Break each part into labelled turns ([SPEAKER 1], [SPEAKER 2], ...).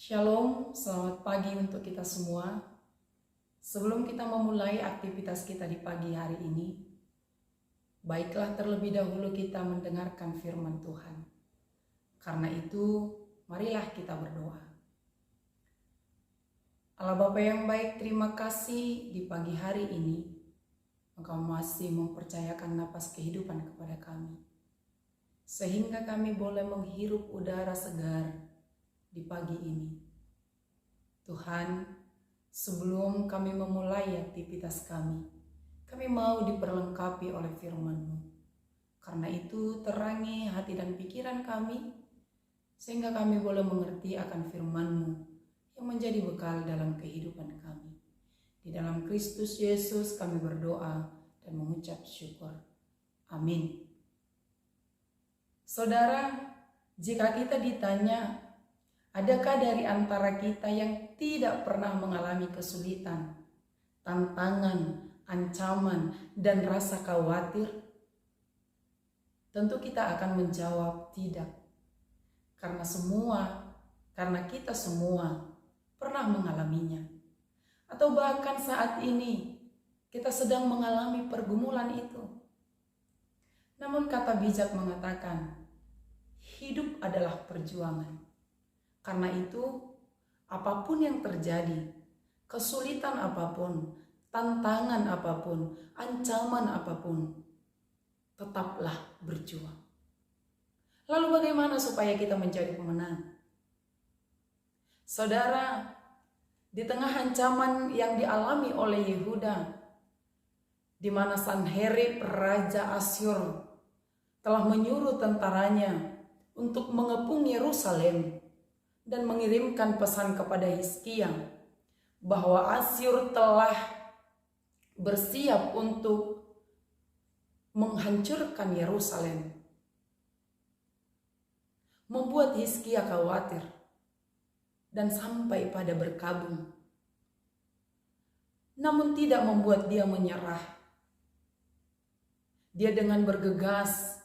[SPEAKER 1] Shalom, selamat pagi untuk kita semua. Sebelum kita memulai aktivitas kita di pagi hari ini, baiklah terlebih dahulu kita mendengarkan firman Tuhan. Karena itu, marilah kita berdoa. Allah Bapa yang baik, terima kasih di pagi hari ini Engkau masih mempercayakan napas kehidupan kepada kami, sehingga kami boleh menghirup udara segar di pagi ini. Tuhan, sebelum kami memulai aktivitas kami mau diperlengkapi oleh firman-Mu. Karena itu terangi hati dan pikiran kami, sehingga kami boleh mengerti akan firman-Mu yang menjadi bekal dalam kehidupan kami. Di dalam Kristus Yesus kami berdoa dan mengucap syukur. Amin. Saudara, jika kita ditanya, adakah dari antara kita yang tidak pernah mengalami kesulitan, tantangan, ancaman, dan rasa khawatir? Tentu kita akan menjawab tidak. Karena kita semua pernah mengalaminya. Atau bahkan saat ini kita sedang mengalami pergumulan itu. Namun kata bijak mengatakan, hidup adalah perjuangan. Karena itu, apapun yang terjadi, kesulitan apapun, tantangan apapun, ancaman apapun, tetaplah berjuang. Lalu bagaimana supaya kita menjadi pemenang? Saudara, di tengah ancaman yang dialami oleh Yehuda, di mana Sanherib Raja Asyur telah menyuruh tentaranya untuk mengepung Yerusalem dan mengirimkan pesan kepada Hizkia bahwa Asyur telah bersiap untuk menghancurkan Yerusalem, membuat Hizkia khawatir dan sampai pada berkabung. Namun tidak membuat dia menyerah. Dia dengan bergegas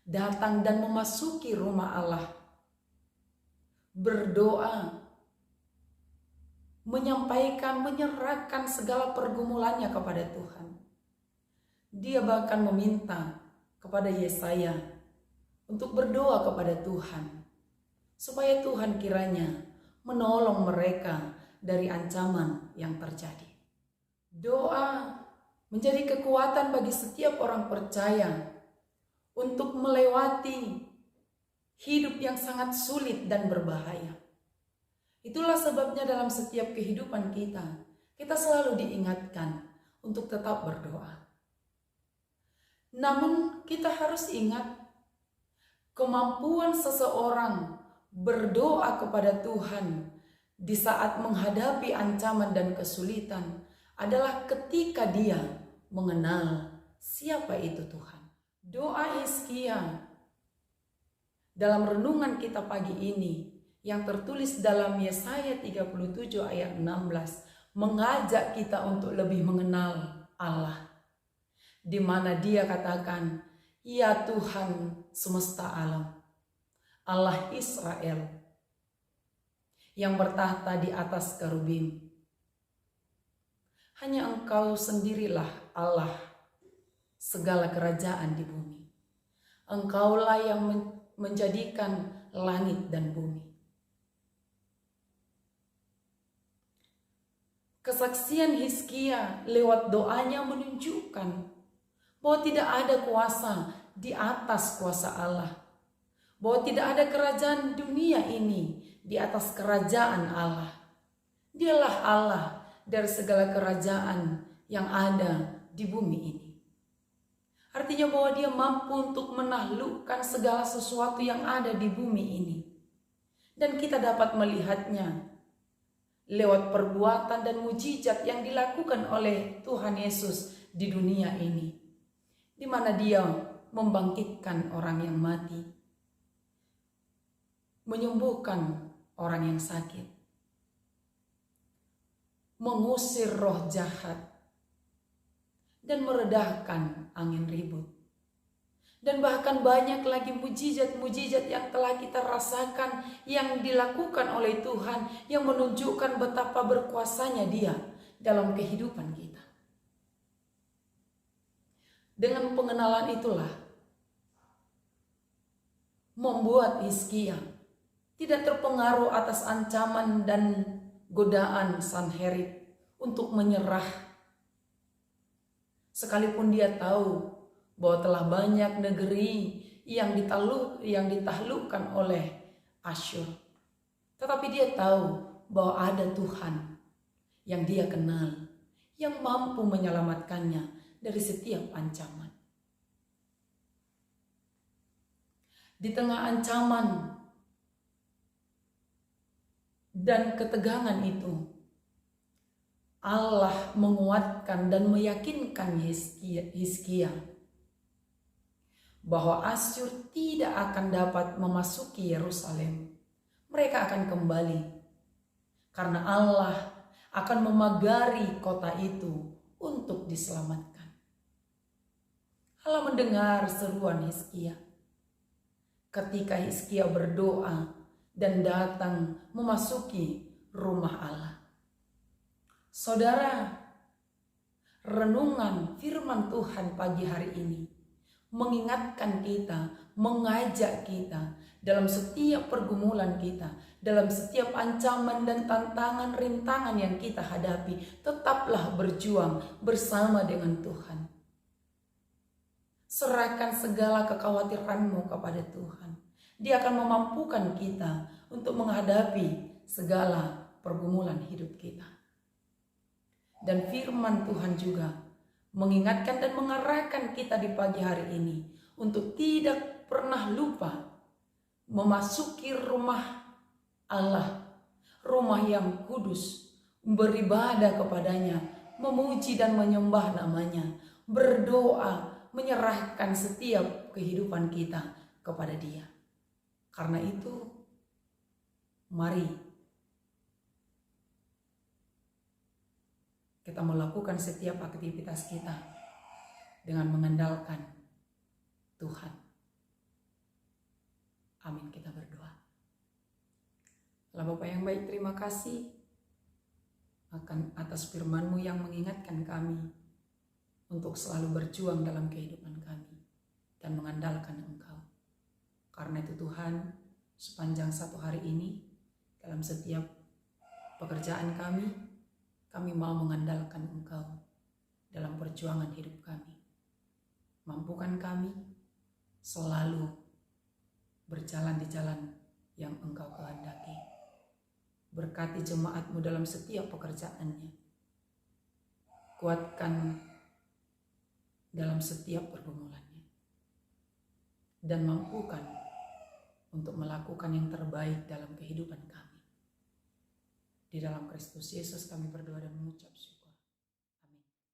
[SPEAKER 1] datang dan memasuki rumah Allah, berdoa, menyampaikan, menyerahkan segala pergumulannya kepada Tuhan. Dia bahkan meminta kepada Yesaya untuk berdoa kepada Tuhan, supaya Tuhan kiranya menolong mereka dari ancaman yang terjadi. Doa menjadi kekuatan bagi setiap orang percaya untuk melewati hidup yang sangat sulit dan berbahaya. Itulah sebabnya dalam setiap kehidupan kita selalu diingatkan untuk tetap berdoa. Namun kita harus ingat, kemampuan seseorang berdoa kepada Tuhan di saat menghadapi ancaman dan kesulitan adalah ketika dia mengenal siapa itu Tuhan. Doa Hizkia dalam renungan kita pagi ini yang tertulis dalam Yesaya 37 ayat 16 mengajak kita untuk lebih mengenal Allah, di mana dia katakan, "Ya Tuhan semesta alam, Allah Israel yang bertahta di atas kerubim. Hanya Engkau sendirilah Allah segala kerajaan di bumi. Engkaulah yang menjadikan langit dan bumi." Kesaksian Hizkia lewat doanya menunjukkan bahwa tidak ada kuasa di atas kuasa Allah, bahwa tidak ada kerajaan dunia ini di atas kerajaan Allah. Dialah Allah dari segala kerajaan yang ada di bumi ini. Artinya bahwa dia mampu untuk menaklukkan segala sesuatu yang ada di bumi ini. Dan kita dapat melihatnya lewat perbuatan dan mujizat yang dilakukan oleh Tuhan Yesus di dunia ini, di mana dia membangkitkan orang yang mati, menyembuhkan orang yang sakit, mengusir roh jahat, dan meredahkan angin ribut. Dan bahkan banyak lagi mujizat-mujizat yang telah kita rasakan, yang dilakukan oleh Tuhan, yang menunjukkan betapa berkuasanya Dia dalam kehidupan kita. Dengan pengenalan itulah membuat Hizkia tidak terpengaruh atas ancaman dan godaan Sanherib untuk menyerah. Sekalipun dia tahu bahwa telah banyak negeri yang ditaklukkan oleh Asyur. Tetapi dia tahu bahwa ada Tuhan yang dia kenal, yang mampu menyelamatkannya dari setiap ancaman. Di tengah ancaman dan ketegangan itu, Allah menguatkan dan meyakinkan Hizkia bahwa Asyur tidak akan dapat memasuki Yerusalem. Mereka akan kembali karena Allah akan memagari kota itu untuk diselamatkan. Allah mendengar seruan Hizkia. Ketika Hizkia berdoa dan datang memasuki rumah Allah. Saudara, renungan firman Tuhan pagi hari ini mengingatkan kita, mengajak kita dalam setiap pergumulan kita, dalam setiap ancaman dan tantangan rintangan yang kita hadapi, tetaplah berjuang bersama dengan Tuhan. Serahkan segala kekhawatiranmu kepada Tuhan. Dia akan memampukan kita untuk menghadapi segala pergumulan hidup kita. Dan firman Tuhan juga mengingatkan dan mengarahkan kita di pagi hari ini untuk tidak pernah lupa memasuki rumah Allah, rumah yang kudus, beribadah kepadanya, memuji dan menyembah namanya, berdoa, menyerahkan setiap kehidupan kita kepada Dia. Karena itu, mari kita melakukan setiap aktivitas kita dengan mengandalkan Tuhan. Amin, kita berdoa. Allah Bapa yang baik, terima kasih atas firman-Mu yang mengingatkan kami untuk selalu berjuang dalam kehidupan kami dan mengandalkan Engkau. Karena itu Tuhan, sepanjang satu hari ini, dalam setiap pekerjaan kami mau mengandalkan Engkau dalam perjuangan hidup kami. Mampukan kami selalu berjalan di jalan yang Engkau kehendaki. Berkati jemaat-Mu dalam setiap pekerjaannya. Kuatkan dalam setiap pergumulannya. Dan mampukan untuk melakukan yang terbaik dalam kehidupan kami. Di dalam Kristus Yesus kami berdoa dan mengucap syukur.